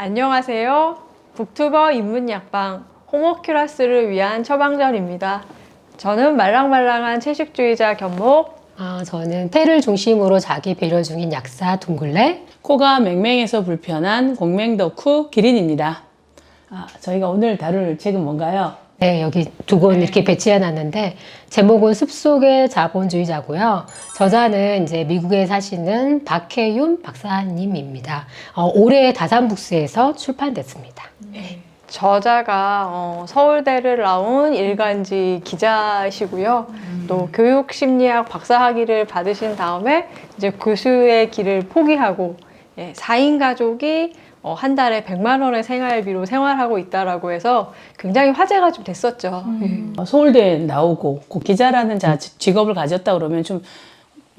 안녕하세요. 북튜버 입문약방 호모큐라스를 위한 처방전입니다. 저는 말랑말랑한 채식주의자 견목. 저는 폐를 중심으로 자기 배려 중인 약사 둥글레. 코가 맹맹해서 불편한 공맹덕후 기린입니다. 저희가 오늘 다룰 책은 뭔가요? 네, 여기 두 권 이렇게 배치해 놨는데 제목은 숲속의 자본주의자고요. 저자는 이제 미국에 사시는 박혜윤 박사님입니다. 올해 다산북스에서 출판됐습니다. 저자가 서울대를 나온 일간지 기자이시고요. 또 교육심리학 박사학위를 받으신 다음에 이제 교수의 길을 포기하고 4인 가족이 한 달에 100만 원의 생활비로 생활하고 있다라고 해서 굉장히 화제가 좀 됐었죠. 서울대 나오고 그 기자라는 직업을 가졌다 그러면 좀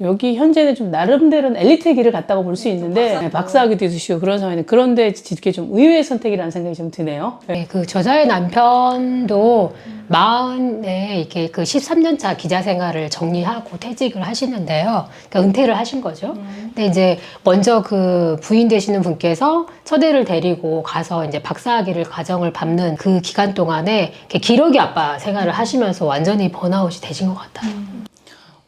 여기 현재는 좀 나름대로는 엘리트의 길을 갔다고 볼 수 있는데 박사학위도 있으시고 그런 상황인데 그런데 이렇게 좀 의외의 선택이라는 생각이 좀 드네요. 네, 그 저자의 남편도 40에 이렇게 그 13년차 기자 생활을 정리하고 퇴직을 하시는데요. 그러니까 은퇴를 하신 거죠. 근데 이제 먼저 그 부인 되시는 분께서 처대를 데리고 가서 이제 박사학위를 과정을 밟는 그 기간 동안에 이렇게 기러기 아빠 생활을 하시면서 완전히 번아웃이 되신 것 같아요.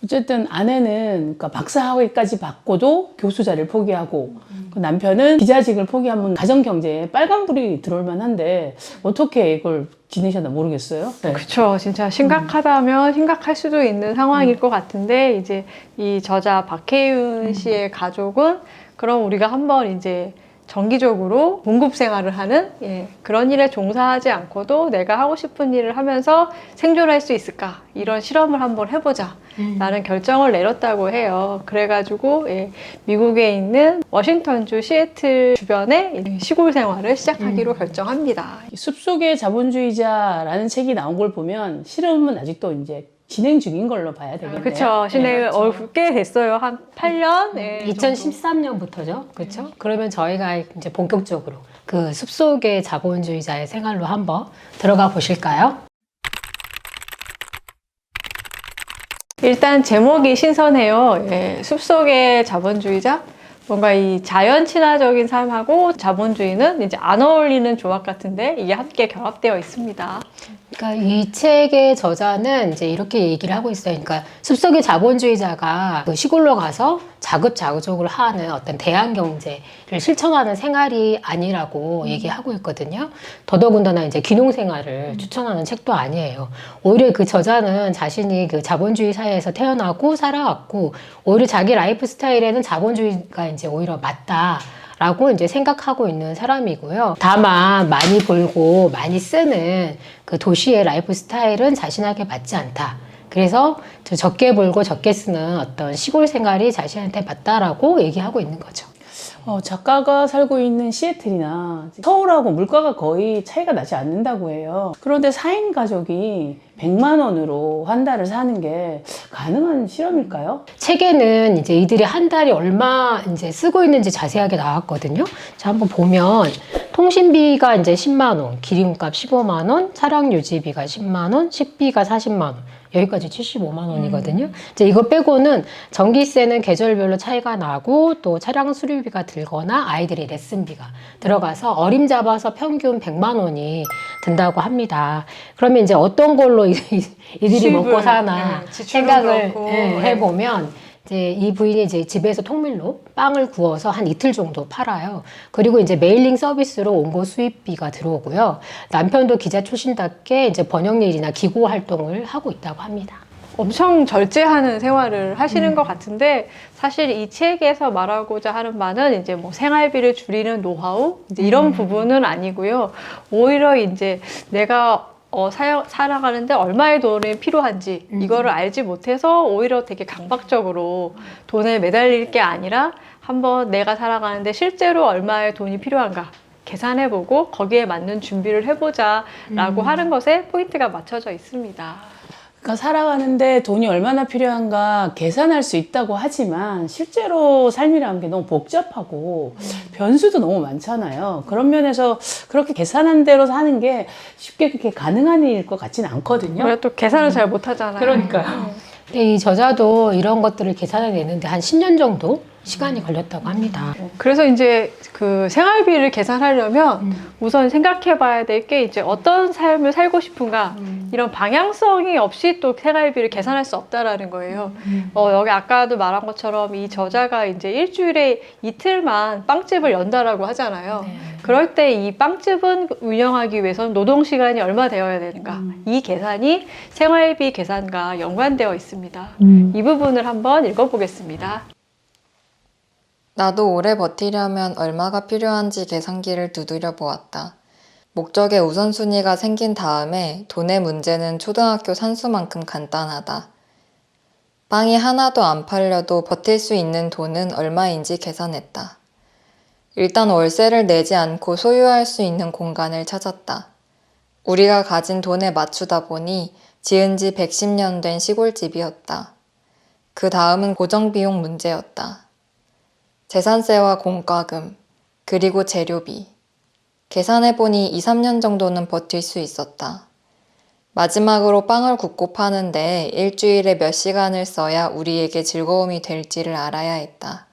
어쨌든 아내는 그러니까 박사학위까지 받고도 교수 자리를 포기하고 그 남편은 기자직을 포기하면 가정경제에 빨간불이 들어올 만한데 어떻게 이걸 지내셨나 모르겠어요. 네. 그렇죠. 진짜 심각하다면 심각할 수도 있는 상황일 것 같은데 이제 이 저자 박혜윤 씨의 가족은 그럼 우리가 한번 이제 정기적으로 공급 생활을 하는 그런 일에 종사하지 않고도 내가 하고 싶은 일을 하면서 생존할 수 있을까 이런 실험을 한번 해보자 라는 결정을 내렸다고 해요. 그래가지고 미국에 있는 워싱턴주 시애틀 주변에 시골 생활을 시작하기로 결정합니다. 숲속의 자본주의자라는 책이 나온 걸 보면 실험은 아직도 이제 진행 중인 걸로 봐야 되겠네요. 그렇죠. 진행 꽤 됐어요. 한 8년? 2013년부터죠. 그렇죠? 그러면 저희가 이제 본격적으로 그 숲속의 자본주의자의 생활로 한번 들어가 보실까요? 일단 제목이 신선해요. 숲속의 자본주의자? 뭔가 이 자연 친화적인 삶하고 자본주의는 이제 안 어울리는 조합 같은데 이게 함께 결합되어 있습니다. 그러니까 이 책의 저자는 이제 이렇게 얘기를 하고 있어요. 그러니까 숲속의 자본주의자가 그 시골로 가서 자급자족을 하는 어떤 대안 경제를 실천하는 생활이 아니라고 얘기하고 있거든요. 더더군다나 이제 귀농 생활을 추천하는 책도 아니에요. 오히려 그 저자는 자신이 그 자본주의 사회에서 태어나고 살아왔고 오히려 자기 라이프 스타일에는 자본주의가 이제 오히려 맞다. 라고 이제 생각하고 있는 사람이고요. 다만 많이 벌고 많이 쓰는 그 도시의 라이프 스타일은 자신에게 맞지 않다. 그래서 적게 벌고 적게 쓰는 어떤 시골 생활이 자신한테 맞다라고 얘기하고 있는 거죠. 작가가 살고 있는 시애틀이나 서울하고 물가가 거의 차이가 나지 않는다고 해요. 그런데 4인 가족이 100만 원으로 한 달을 사는 게 가능한 실험일까요? 책에는 이제 이들이 한 달에 얼마 이제 쓰고 있는지 자세하게 나왔거든요. 자, 한번 보면 통신비가 이제 10만 원, 기름값 15만 원, 차량 유지비가 10만 원, 식비가 40만 원. 여기까지 75만 원이거든요. 이제 이거 빼고는 전기세는 계절별로 차이가 나고 또 차량 수리비가 들거나 아이들의 레슨비가 들어가서 어림잡아서 평균 100만 원이 든다고 합니다. 그러면 이제 어떤 걸로 이들이 먹고 사나 생각을 해보면 이제 이 부인이 이제 집에서 통밀로 빵을 구워서 한 이틀 정도 팔아요. 그리고 이제 메일링 서비스로 원고 수입비가 들어오고요. 남편도 기자 출신답게 이제 번역일이나 기고 활동을 하고 있다고 합니다. 엄청 절제하는 생활을 하시는 것 같은데 사실 이 책에서 말하고자 하는 바는 이제 뭐 생활비를 줄이는 노하우 이제 이런 부분은 아니고요. 오히려 이제 내가 살아가는데 얼마의 돈이 필요한지 이거를 알지 못해서 오히려 되게 강박적으로 돈에 매달릴 게 아니라 한번 내가 살아가는데 실제로 얼마의 돈이 필요한가 계산해보고 거기에 맞는 준비를 해보자 라고 하는 것에 포인트가 맞춰져 있습니다. 그러니까 살아가는데 돈이 얼마나 필요한가 계산할 수 있다고 하지만 실제로 삶이라는 게 너무 복잡하고 변수도 너무 많잖아요. 그런 면에서 그렇게 계산한 대로 사는 게 쉽게 그렇게 가능한 일일 것 같지는 않거든요. 그래 또 계산을 잘 못하잖아요. 그러니까요. 근데 이 저자도 이런 것들을 계산해내는데 한 10년 정도 시간이 걸렸다고 합니다. 그래서 이제 그 생활비를 계산하려면 우선 생각해 봐야 될 게 이제 어떤 삶을 살고 싶은가 이런 방향성이 없이 또 생활비를 계산할 수 없다라는 거예요. 여기 아까도 말한 것처럼 이 저자가 이제 일주일에 이틀만 빵집을 연다라고 하잖아요. 그럴 때 이 빵집은 운영하기 위해서는 노동 시간이 얼마 되어야 되는가 이 계산이 생활비 계산과 연관되어 있습니다. 이 부분을 한번 읽어보겠습니다. 나도 오래 버티려면 얼마가 필요한지 계산기를 두드려 보았다. 목적의 우선순위가 생긴 다음에 돈의 문제는 초등학교 산수만큼 간단하다. 빵이 하나도 안 팔려도 버틸 수 있는 돈은 얼마인지 계산했다. 일단 월세를 내지 않고 소유할 수 있는 공간을 찾았다. 우리가 가진 돈에 맞추다 보니 지은 지 110년 된 시골집이었다. 그 다음은 고정비용 문제였다. 재산세와 공과금, 그리고 재료비. 계산해보니 2, 3년 정도는 버틸 수 있었다. 마지막으로 빵을 굽고 파는데 일주일에 몇 시간을 써야 우리에게 즐거움이 될지를 알아야 했다.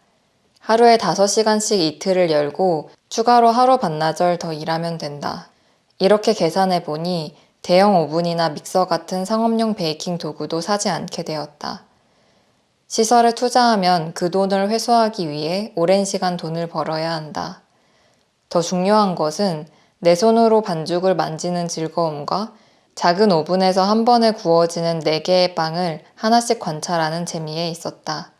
하루에 5시간씩 이틀을 열고 추가로 하루 반나절 더 일하면 된다. 이렇게 계산해보니 대형 오븐이나 믹서 같은 상업용 베이킹 도구도 사지 않게 되었다. 시설에 투자하면 그 돈을 회수하기 위해 오랜 시간 돈을 벌어야 한다. 더 중요한 것은 내 손으로 반죽을 만지는 즐거움과 작은 오븐에서 한 번에 구워지는 4개의 빵을 하나씩 관찰하는 재미에 있었다.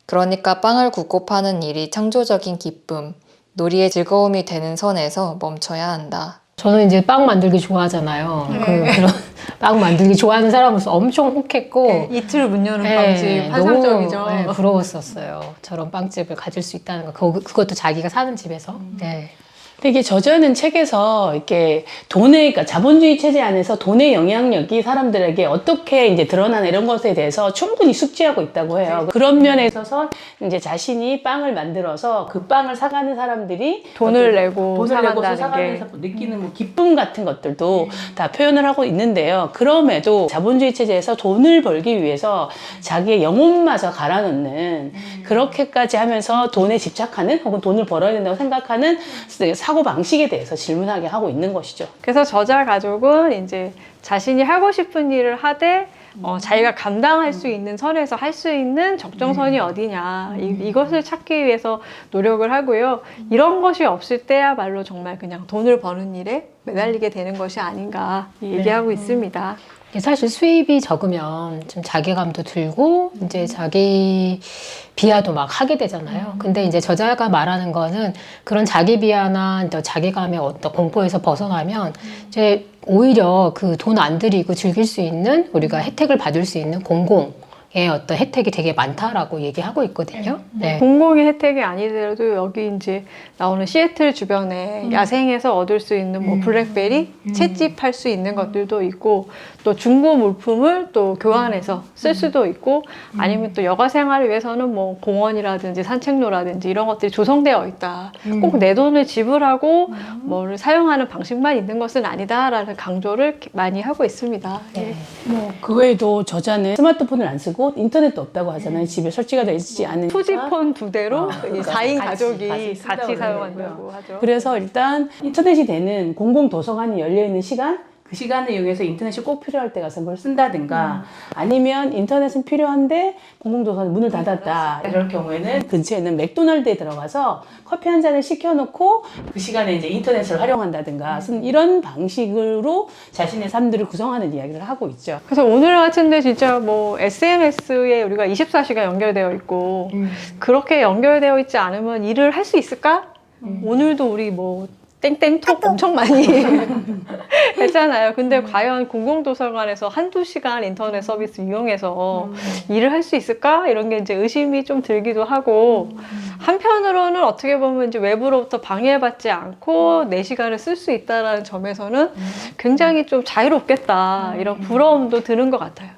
그러니까 빵을 굽고 파는 일이 창조적인 기쁨, 놀이의 즐거움이 되는 선에서 멈춰야 한다. 저는 이제 빵 만들기 좋아하잖아요. 그런 빵 만들기 좋아하는 사람으로서 엄청 혹했고 이틀 문 여는 빵집 환상적이죠. 너무 부러웠었어요. 저런 빵집을 가질 수 있다는 거. 그것도 자기가 사는 집에서. 네. 근데 이게 저자는 책에서 이렇게 그러니까 자본주의 체제 안에서 돈의 영향력이 사람들에게 어떻게 이제 드러나나 이런 것에 대해서 충분히 숙지하고 있다고 해요. 그런 면에 있어서 이제 자신이 빵을 만들어서 그 빵을 사가는 사람들이 돈을 내고 사간다는 사가면서 느끼는 뭐 기쁨 같은 것들도 다 표현을 하고 있는데요. 그럼에도 자본주의 체제에서 돈을 벌기 위해서 자기의 영혼마저 갈아넣는 그렇게까지 하면서 돈에 집착하는 혹은 돈을 벌어야 된다고 생각하는 사고 방식에 대해서 질문하게 하고 있는 것이죠. 그래서 저자 가족은 이제 자신이 하고 싶은 일을 하되 자기가 감당할 수 있는 선에서 할 수 있는 적정선이 어디냐 이것을 찾기 위해서 노력을 하고요. 이런 것이 없을 때야말로 정말 그냥 돈을 버는 일에 매달리게 되는 것이 아닌가 얘기하고 있습니다. 사실 수입이 적으면 좀 자괴감도 들고 이제 자기 비하도 막 하게 되잖아요. 근데 이제 저자가 말하는 거는 그런 자기 비하나 자괴감의 어떤 공포에서 벗어나면 이제 오히려 그 돈 안 들이고 즐길 수 있는 우리가 혜택을 받을 수 있는 공공의 어떤 혜택이 되게 많다라고 얘기하고 있거든요. 네. 공공의 혜택이 아니더라도 여기 이제 나오는 시애틀 주변에 야생에서 얻을 수 있는 뭐 블랙베리, 채집할 수 있는 것들도 있고 또 중고 물품을 또 교환해서 쓸 수도 있고 아니면 또 여가 생활을 위해서는 뭐 공원이라든지 산책로라든지 이런 것들이 조성되어 있다. 꼭 내 돈을 지불하고 뭐를 사용하는 방식만 있는 것은 아니다라는 강조를 많이 하고 있습니다. 네. 뭐 그 외에도 저자는 스마트폰을 안 쓰고 인터넷도 없다고 하잖아요. 집에 설치가 되어 있지 않으니까. 투지폰 2대로 이 4인 가족이 같이 같이 쓴다고 사용한다고 하죠. 그래서 일단 인터넷이 되는 공공 도서관이 열려 있는 시간, 그 시간을 이용해서 인터넷이 꼭 필요할 때 가서 뭘 쓴다든가 아니면 인터넷은 필요한데 공공 도서관 문을 닫았다. 이럴 경우에는 근처에 있는 맥도날드에 들어가서 커피 한 잔을 시켜놓고 그 시간에 이제 인터넷을 활용한다든가 이런 방식으로 자신의 삶들을 구성하는 이야기를 하고 있죠. 그래서 오늘 같은데 진짜 뭐 SNS에 우리가 24시간 연결되어 있고 그렇게 연결되어 있지 않으면 일을 할 수 있을까? 오늘도 우리 뭐 땡땡톡 엄청 많이 했잖아요. 근데 과연 공공도서관에서 한두 시간 인터넷 서비스 이용해서 일을 할 수 있을까? 이런 게 이제 의심이 좀 들기도 하고 한편으로는 어떻게 보면 이제 외부로부터 방해받지 않고 내 시간을 쓸 수 있다는 점에서는 굉장히 좀 자유롭겠다. 이런 부러움도 드는 것 같아요.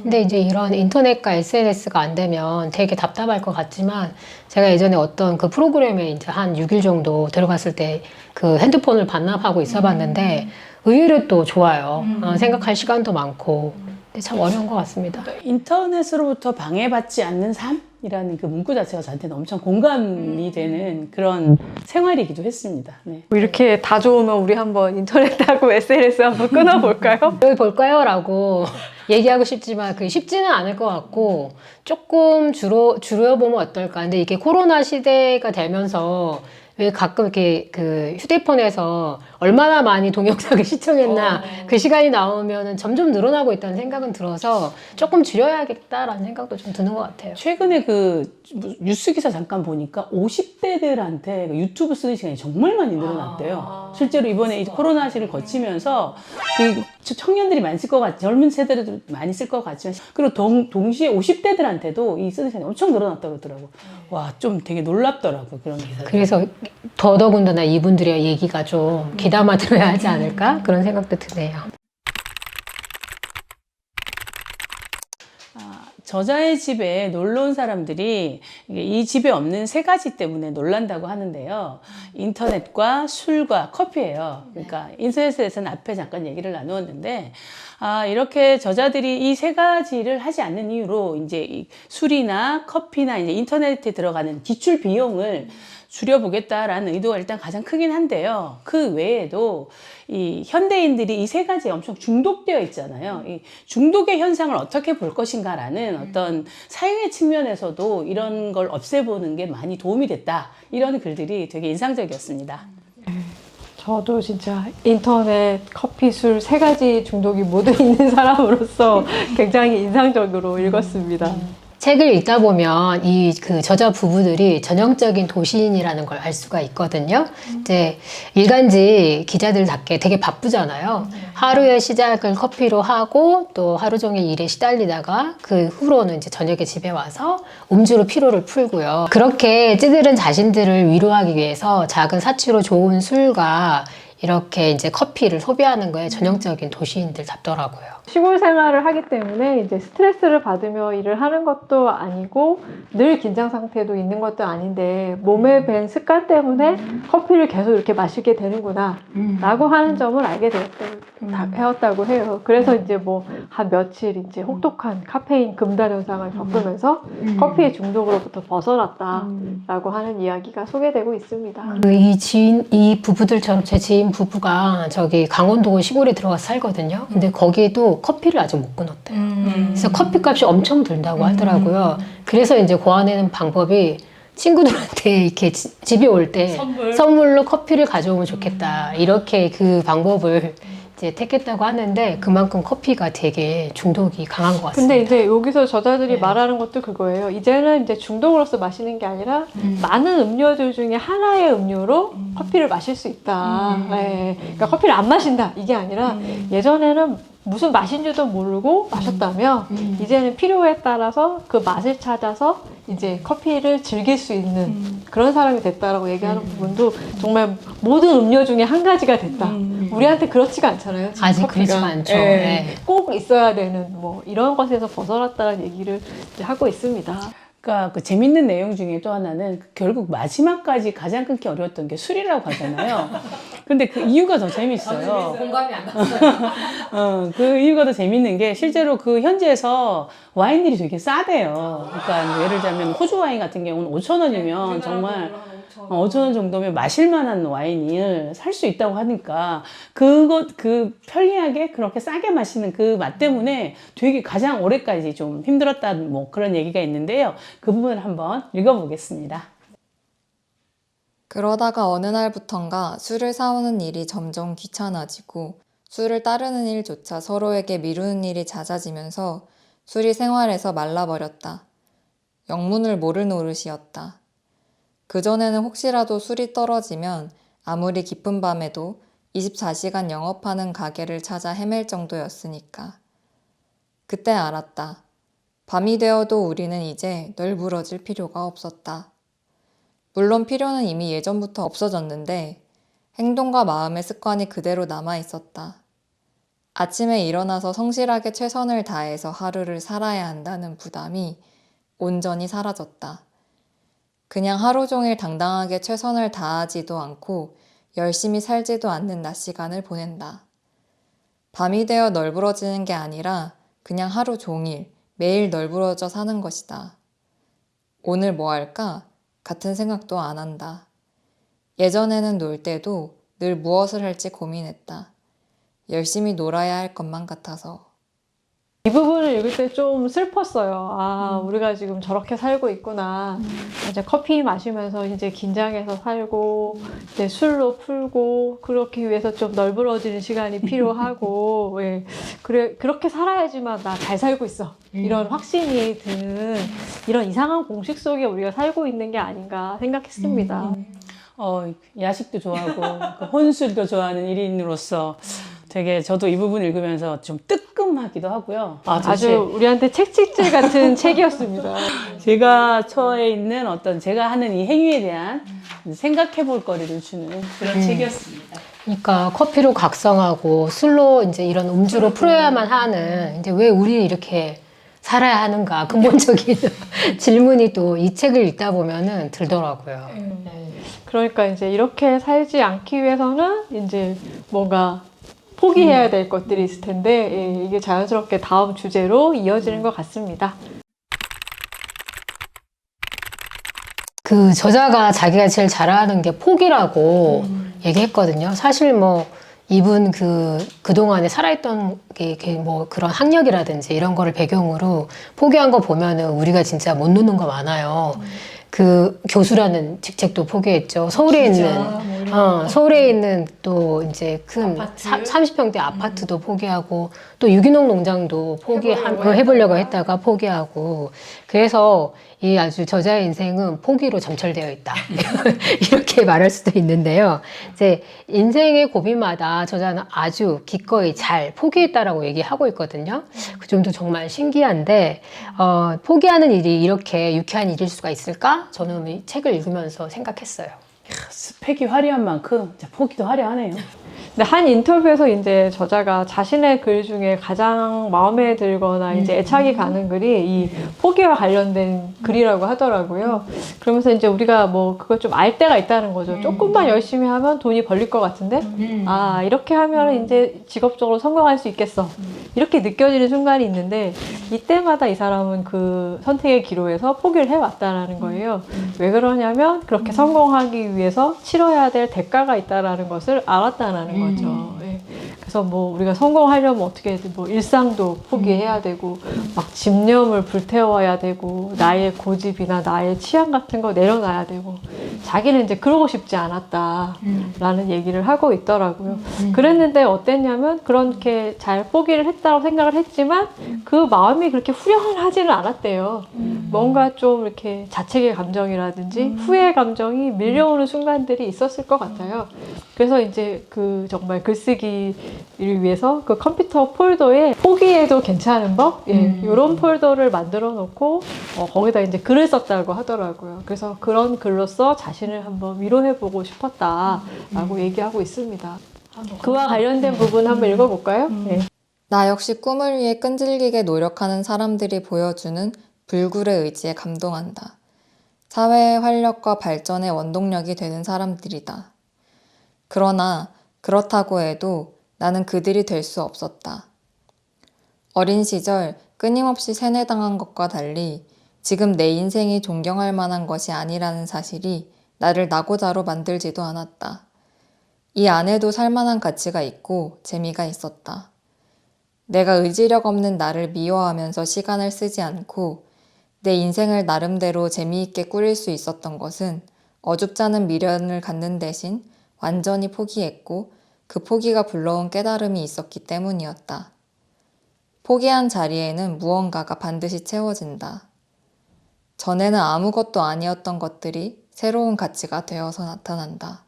근데 이제 이런 인터넷과 SNS가 안 되면 되게 답답할 것 같지만 제가 예전에 어떤 그 프로그램에 이제 한 6일 정도 들어갔을 때 그 핸드폰을 반납하고 있어 봤는데 의외로 또 좋아요. 생각할 시간도 많고 근데 참 어려운 것 같습니다. 인터넷으로부터 방해받지 않는 삶이라는 그 문구 자체가 저한테는 엄청 공감이 되는 그런 생활이기도 했습니다. 네. 뭐 이렇게 다 좋으면 우리 한번 인터넷하고 SNS 한번 끊어볼까요? 여기 볼까요? 라고 얘기하고 싶지만 그게 쉽지는 않을 것 같고 조금 줄여보면 어떨까. 근데 이게 코로나 시대가 되면서 왜 가끔 이렇게 그 휴대폰에서 얼마나 많이 동영상을 시청했나 그 시간이 나오면은 점점 늘어나고 있다는 생각은 들어서 조금 줄여야겠다라는 생각도 좀 드는 것 같아요. 최근에 그 뉴스 기사 잠깐 보니까 50대들한테 유튜브 쓰는 시간이 정말 많이 늘어났대요. 실제로 이번에 이 코로나 시를 거치면서 그 청년들이 많이 쓸 것 같, 젊은 세대들도 많이 쓸 것 같지만, 그리고 동시에 50대들한테도 이 쓰는 시간이 엄청 늘어났다고 그러더라고. 와, 좀 되게 놀랍더라고, 그런 기사. 그래서 더더군다나 이분들의 얘기가 좀 귀담아 들어야 하지 않을까? 그런 생각도 드네요. 저자의 집에 놀러 온 사람들이 이 집에 없는 세 가지 때문에 놀란다고 하는데요. 인터넷과 술과 커피예요. 그러니까 인터넷에 대해서는 앞에 잠깐 얘기를 나누었는데, 이렇게 저자들이 이 세 가지를 하지 않는 이유로 이제 이 술이나 커피나 이제 인터넷에 들어가는 기출 비용을 줄여보겠다라는 의도가 일단 가장 크긴 한데요. 그 외에도 이 현대인들이 이 세 가지에 엄청 중독되어 있잖아요. 이 중독의 현상을 어떻게 볼 것인가라는 어떤 사회의 측면에서도 이런 걸 없애보는 게 많이 도움이 됐다. 이런 글들이 되게 인상적이었습니다. 저도 진짜 인터넷, 커피, 술 세 가지 중독이 모두 있는 사람으로서 굉장히 인상적으로 읽었습니다. 책을 읽다 보면 이 그 저자 부부들이 전형적인 도시인이라는 걸 알 수가 있거든요. 이제 일간지 기자들답게 되게 바쁘잖아요. 하루의 시작을 커피로 하고 또 하루 종일 일에 시달리다가 그 후로는 이제 저녁에 집에 와서 음주로 피로를 풀고요. 그렇게 찌들은 자신들을 위로하기 위해서 작은 사치로 좋은 술과 이렇게 이제 커피를 소비하는 거에 전형적인 도시인들 답더라고요. 시골 생활을 하기 때문에 이제 스트레스를 받으며 일을 하는 것도 아니고 늘 긴장 상태도 있는 것도 아닌데 몸에 밴 습관 때문에 커피를 계속 이렇게 마시게 되는구나 라고 하는 점을 알게 되었다고 해요. 그래서 이제 뭐 한 며칠 이제 혹독한 카페인 금단 현상을 겪으면서 커피의 중독으로부터 벗어났다라고 하는 이야기가 소개되고 있습니다. 이 부부들처럼 제 지인 부부가 저기 강원도 시골에 들어가서 살거든요. 근데 거기에도 커피를 아직 못 끊었대요. 그래서 커피 값이 엄청 들다고 하더라고요. 그래서 이제 고안하는 방법이 친구들한테 이렇게 집에 올 때 선물로 커피를 가져오면 좋겠다. 이렇게 그 방법을 이제 택했다고 하는데 그만큼 커피가 되게 중독이 강한 것 같습니다. 근데 이제 여기서 저자들이 말하는 것도 그거예요. 이제는 이제 중독으로서 마시는 게 아니라 많은 음료들 중에 하나의 음료로 커피를 마실 수 있다. 네. 그러니까 커피를 안 마신다. 이게 아니라 예전에는 무슨 맛인지도 모르고 마셨다면 이제는 필요에 따라서 그 맛을 찾아서 이제 커피를 즐길 수 있는 그런 사람이 됐다라고 얘기하는 부분도 정말 모든 음료 중에 한 가지가 됐다. 우리한테 그렇지가 않잖아요. 지금 아직 커피가. 그렇지가 않죠. 예. 네. 꼭 있어야 되는 뭐 이런 것에서 벗어났다는 얘기를 이제 하고 있습니다. 그러니까 그 재밌는 내용 중에 또 하나는 결국 마지막까지 가장 끊기 어려웠던 게 술이라고 하잖아요. 근데 그 이유가 더 재밌어요. 공감이 안 갔어요. 그 이유가 더 재밌는 게 실제로 그 현지에서 와인들이 되게 싸대요. 그러니까 예를 들자면 호주 와인 같은 경우는 5,000원이면 정말 5,000원 정도면 마실만한 와인을 살 수 있다고 하니까 그 편리하게 그렇게 싸게 마시는 그 맛 때문에 되게 가장 오래까지 좀 힘들었다는 뭐 그런 얘기가 있는데요. 그 부분을 한번 읽어보겠습니다. 그러다가 어느 날부턴가 술을 사오는 일이 점점 귀찮아지고 술을 따르는 일조차 서로에게 미루는 일이 잦아지면서 술이 생활에서 말라버렸다. 영문을 모를 노릇이었다. 그전에는 혹시라도 술이 떨어지면 아무리 깊은 밤에도 24시간 영업하는 가게를 찾아 헤맬 정도였으니까. 그때 알았다. 밤이 되어도 우리는 이제 널브러질 필요가 없었다. 물론 필요는 이미 예전부터 없어졌는데 행동과 마음의 습관이 그대로 남아 있었다. 아침에 일어나서 성실하게 최선을 다해서 하루를 살아야 한다는 부담이 온전히 사라졌다. 그냥 하루 종일 당당하게 최선을 다하지도 않고 열심히 살지도 않는 낮 시간을 보낸다. 밤이 되어 널브러지는 게 아니라 그냥 하루 종일 매일 널브러져 사는 것이다. 오늘 뭐 할까? 같은 생각도 안 한다. 예전에는 놀 때도 늘 무엇을 할지 고민했다. 열심히 놀아야 할 것만 같아서. 이 부분을 읽을 때 좀 슬펐어요. 아, 우리가 지금 저렇게 살고 있구나. 이제 커피 마시면서 이제 긴장해서 살고, 이제 술로 풀고, 그렇기 위해서 좀 널브러지는 시간이 필요하고, 예. 그래, 그렇게 살아야지만 나 잘 살고 있어. 이런 확신이 드는 이런 이상한 공식 속에 우리가 살고 있는 게 아닌가 생각했습니다. 야식도 좋아하고 그 혼술도 좋아하는 1인으로서 되게 저도 이 부분 읽으면서 좀 뜨끔하기도 하고요. 아주 우리한테 책찍질 같은 책이었습니다. 제가 처해 있는 어떤 제가 하는 이 행위에 대한 생각해 볼 거리를 주는 그런 책이었습니다. 그러니까 커피로 각성하고 술로 이제 이런 음주로 풀어야만 하는 이제 왜 우리 이렇게 살아야 하는가 근본적인 질문이 또 이 책을 읽다 보면은 들더라고요. 그러니까 이제 이렇게 살지 않기 위해서는 이제 뭔가 포기해야 될 것들이 있을 텐데, 예, 이게 자연스럽게 다음 주제로 이어지는 것 같습니다. 그 저자가 자기가 제일 잘하는 게 포기라고 얘기했거든요. 사실 뭐 이분 그동안에 살아있던 게 뭐 그런 학력이라든지 이런 거를 배경으로 포기한 거 보면은 우리가 진짜 못 놓는 거 많아요. 그 교수라는 직책도 포기했죠. 서울에 있는 또 이제 큰 30평대 아파트도 포기하고 또 유기농 농장도 해보려고 했다가 포기하고 그래서 이 아주 저자의 인생은 포기로 점철되어 있다. 이렇게 말할 수도 있는데요. 이제 인생의 고비마다 저자는 아주 기꺼이 잘 포기했다라고 얘기하고 있거든요. 그 점도 정말 신기한데 포기하는 일이 이렇게 유쾌한 일일 수가 있을까? 저는 이 책을 읽으면서 생각했어요. 스펙이 화려한 만큼 포기도 화려하네요. 근데 한 인터뷰에서 이제 저자가 자신의 글 중에 가장 마음에 들거나 이제 애착이 가는 글이 이 포기와 관련된 글이라고 하더라고요. 그러면서 이제 우리가 뭐 그걸 좀 알 때가 있다는 거죠. 조금만 열심히 하면 돈이 벌릴 것 같은데, 아, 이렇게 하면 이제 직업적으로 성공할 수 있겠어. 이렇게 느껴지는 순간이 있는데, 이때마다 이 사람은 그 선택의 기로에서 포기를 해왔다라는 거예요. 왜 그러냐면, 그렇게 성공하기 위해서 치러야 될 대가가 있다라는 것을 알았다라는 거죠. 예. 그래서 뭐 우리가 성공하려면 어떻게 해야 돼? 뭐 일상도 포기해야 되고, 막 집념을 불태워야 되고, 나의 고집이나 나의 취향 같은 거 내려놔야 되고, 자기는 이제 그러고 싶지 않았다라는 얘기를 하고 있더라고요. 그랬는데 어땠냐면, 그렇게 잘 포기를 했다고 생각을 했지만, 그 마음이 그렇게 후련하지는 않았대요. 뭔가 좀 이렇게 자책의 감정이라든지, 후회의 감정이 밀려오는 순간들이 있었을 것 같아요. 그래서 이제 그 정말 글쓰기를 위해서 그 컴퓨터 폴더에 포기해도 괜찮은 법? 예, 이런 폴더를 만들어 놓고 거기다 이제 글을 썼다고 하더라고요. 그래서 그런 글로써 자신을 한번 위로해보고 싶었다라고 얘기하고 있습니다. 그와 관련된 부분 한번 읽어볼까요? 네. 나 역시 꿈을 위해 끈질기게 노력하는 사람들이 보여주는 불굴의 의지에 감동한다. 사회의 활력과 발전의 원동력이 되는 사람들이다. 그러나 그렇다고 해도 나는 그들이 될 수 없었다. 어린 시절 끊임없이 세뇌당한 것과 달리 지금 내 인생이 존경할 만한 것이 아니라는 사실이 나를 나고자로 만들지도 않았다. 이 안에도 살만한 가치가 있고 재미가 있었다. 내가 의지력 없는 나를 미워하면서 시간을 쓰지 않고 내 인생을 나름대로 재미있게 꾸릴 수 있었던 것은 어줍잖은 미련을 갖는 대신 완전히 포기했고 그 포기가 불러온 깨달음이 있었기 때문이었다. 포기한 자리에는 무언가가 반드시 채워진다. 전에는 아무것도 아니었던 것들이 새로운 가치가 되어서 나타난다.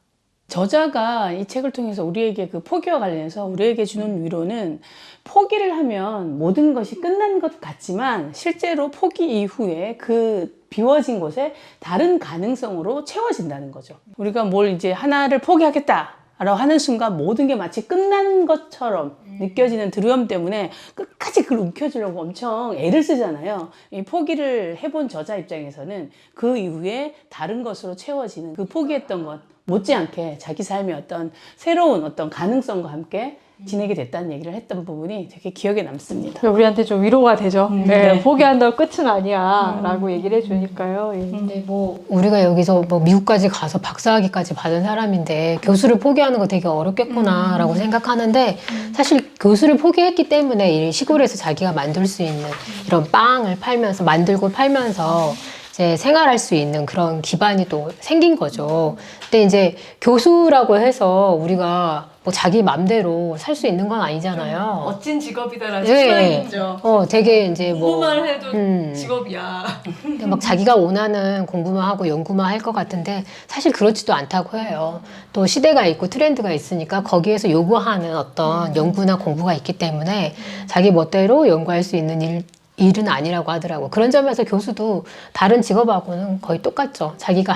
저자가 이 책을 통해서 우리에게 그 포기와 관련해서 우리에게 주는 위로는 포기를 하면 모든 것이 끝난 것 같지만 실제로 포기 이후에 그 비워진 곳에 다른 가능성으로 채워진다는 거죠. 우리가 뭘 이제 하나를 포기하겠다 라고 하는 순간 모든 게 마치 끝난 것처럼 느껴지는 두려움 때문에 끝까지 그걸 움켜쥐려고 엄청 애를 쓰잖아요. 이 포기를 해본 저자 입장에서는 그 이후에 다른 것으로 채워지는 그 포기했던 것, 못지않게 자기 삶의 어떤 새로운 어떤 가능성과 함께 지내게 됐다는 얘기를 했던 부분이 되게 기억에 남습니다. 우리한테 좀 위로가 되죠. 네, 네. 포기한다고 끝은 아니야 라고 얘기를 해주니까요. 예. 근데 뭐 우리가 여기서 뭐 미국까지 가서 박사학위까지 받은 사람인데 교수를 포기하는 거 되게 어렵겠구나라고 생각하는데 사실 교수를 포기했기 때문에 이 시골에서 자기가 만들 수 있는 이런 빵을 팔면서 만들고 팔면서 이제 생활할 수 있는 그런 기반이 또 생긴 거죠. 근데 이제 교수라고 해서 우리가 뭐 자기 맘대로 살 수 있는 건 아니잖아요. 멋진 직업이다라는 네. 식상이 있죠. 되게 이제 뭐 공부만 해도 음. 직업이야. 근데 막 자기가 원하는 공부만 하고 연구만 할 것 같은데 사실 그렇지도 않다고 해요. 또 시대가 있고 트렌드가 있으니까 거기에서 요구하는 어떤 연구나 공부가 있기 때문에 자기 멋대로 연구할 수 있는 일은 아니라고 하더라고. 그런 점에서 교수도 다른 직업하고는 거의 똑같죠. 자기가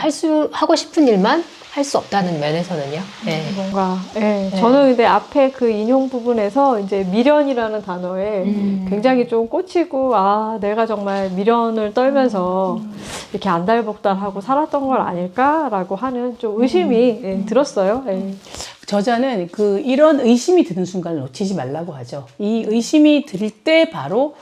하고 싶은 일만 할 수 없다는 면에서는요. 네. 뭔가, 예. 저는 근데 앞에 그 인용 부분에서 이제 미련이라는 단어에 굉장히 좀 꽂히고, 아, 내가 정말 미련을 떨면서 이렇게 안달복달하고 살았던 걸 아닐까라고 하는 좀 의심이 예, 들었어요. 예. 저자는 이런 의심이 드는 순간을 놓치지 말라고 하죠. 이 의심이 들 때 바로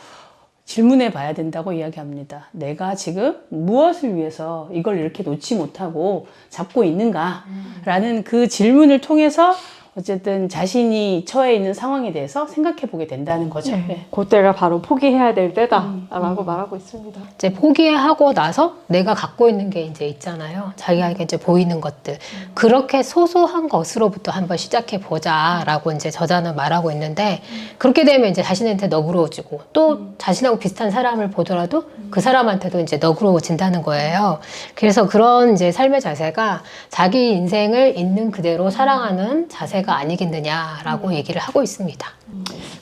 질문해 봐야 된다고 이야기합니다. 내가 지금 무엇을 위해서 이걸 이렇게 놓지 못하고 잡고 있는가? 라는 그 질문을 통해서 어쨌든 자신이 처해 있는 상황에 대해서 생각해 보게 된다는 거죠. 네. 그때가 바로 포기해야 될 때다라고 말하고 있습니다. 이제 포기하고 나서 내가 갖고 있는 게 이제 있잖아요. 자기에게 이제 보이는 것들. 그렇게 소소한 것으로부터 한번 시작해 보자라고 이제 저자는 말하고 있는데 그렇게 되면 이제 자신한테 너그러워지고 또 자신하고 비슷한 사람을 보더라도 그 사람한테도 이제 너그러워진다는 거예요. 그래서 그런 이제 삶의 자세가 자기 인생을 있는 그대로 사랑하는 자세가 아니겠느냐라고 얘기를 하고 있습니다.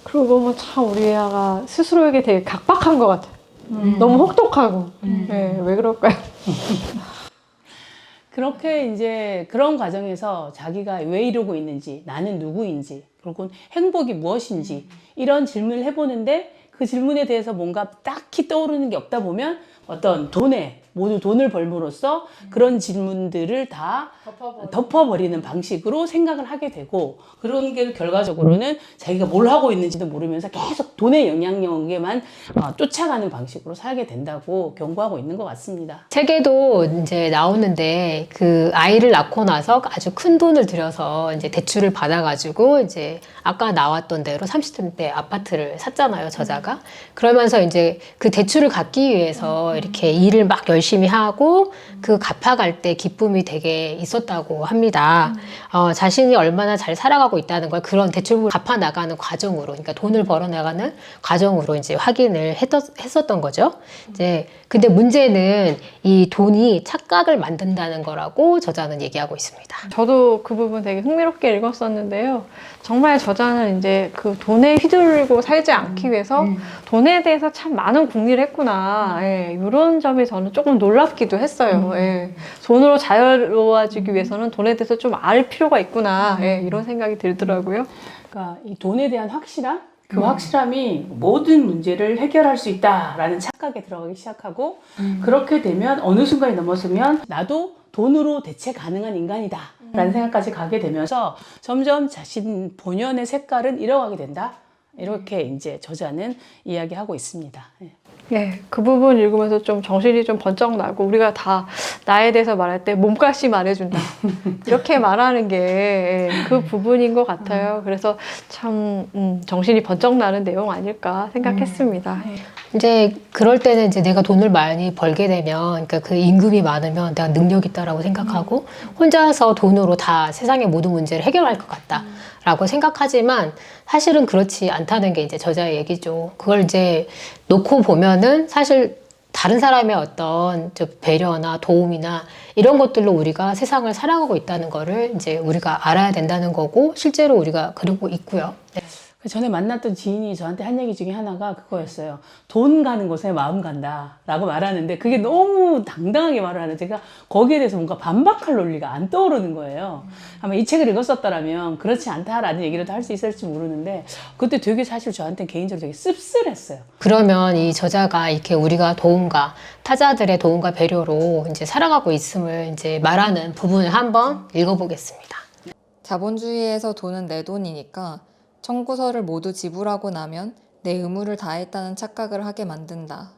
그리고 보면 참 우리 애가 스스로에게 되게 각박한 것 같아요. 너무 혹독하고. 예, 왜 그럴까요? 그렇게 이제 그런 과정에서 자기가 왜 이러고 있는지, 나는 누구인지, 그리고 행복이 무엇인지 이런 질문을 해보는데 그 질문에 대해서 뭔가 딱히 떠오르는 게 없다 보면 어떤 모두 돈을 벌므로써 그런 질문들을 다 덮어버리는 방식으로 생각을 하게 되고 그런 게 결과적으로는 자기가 뭘 하고 있는지도 모르면서 계속 돈의 영향력에만 쫓아가는 방식으로 살게 된다고 경고하고 있는 것 같습니다. 책에도 이제 나오는데 그 아이를 낳고 나서 아주 큰 돈을 들여서 이제 대출을 받아가지고 이제 아까 나왔던 대로 30대 아파트를 샀잖아요, 저자가. 그러면서 이제 그 대출을 갚기 위해서 이렇게 일을 막 열심히 하고 그 갚아갈 때 기쁨이 되게 있었다고 합니다. 자신이 얼마나 잘 살아가고 있다는 걸 그런 대출을 갚아 나가는 과정으로, 그러니까 돈을 벌어 나가는 과정으로 이제 확인을 했었던 거죠. 이제 근데 문제는 이 돈이 착각을 만든다는 거라고 저자는 얘기하고 있습니다. 저도 그 부분 되게 흥미롭게 읽었었는데요. 정말 저자는 이제 그 돈에 휘둘리고 살지 않기 위해서 돈에 대해서 참 많은 궁리를 했구나. 예, 이런 점이 저는 조금 놀랍기도 했어요. 예, 돈으로 자유로워지기 위해서는 돈에 대해서 좀 알 필요가 있구나. 예, 이런 생각이 들더라고요. 그러니까 이 돈에 대한 확실함? 그 확실함이 모든 문제를 해결할 수 있다라는 착각에 들어가기 시작하고 그렇게 되면 어느 순간이 넘어서면 나도 돈으로 대체 가능한 인간이다 라는 생각까지 가게 되면서 점점 자신 본연의 색깔은 잃어가게 된다 이렇게 이제 저자는 이야기하고 있습니다. 예, 그 부분 읽으면서 좀 정신이 좀 번쩍 나고 우리가 다 나에 대해서 말할 때 몸값이 말해준다 이렇게 말하는 게 그 부분인 것 같아요. 그래서 참 정신이 번쩍 나는 내용 아닐까 생각했습니다. 이제 그럴 때는 이제 내가 돈을 많이 벌게 되면, 그러니까 그 임금이 많으면 내가 능력 있다라고 생각하고 혼자서 돈으로 다 세상의 모든 문제를 해결할 것 같다라고 생각하지만 사실은 그렇지 않다는 게 이제 저자의 얘기죠. 그걸 이제 놓고 보면은 사실 다른 사람의 어떤 배려나 도움이나 이런 것들로 우리가 세상을 살아가고 있다는 거를 이제 우리가 알아야 된다는 거고 실제로 우리가 그러고 있고요. 네. 전에 만났던 지인이 저한테 한 얘기 중에 하나가 그거였어요. 돈 가는 곳에 마음 간다 라고 말하는데 그게 너무 당당하게 말을 하는 제가 거기에 대해서 뭔가 반박할 논리가 안 떠오르는 거예요. 아마 이 책을 읽었었더라면 그렇지 않다라는 얘기를 할 수 있을지 모르는데 그때 되게 사실 저한테 개인적으로 되게 씁쓸했어요. 그러면 이 저자가 이렇게 우리가 도움과 타자들의 도움과 배려로 이제 살아가고 있음을 이제 말하는 부분을 한번 읽어보겠습니다. 자본주의에서 돈은 내 돈이니까 청구서를 모두 지불하고 나면 내 의무를 다했다는 착각을 하게 만든다.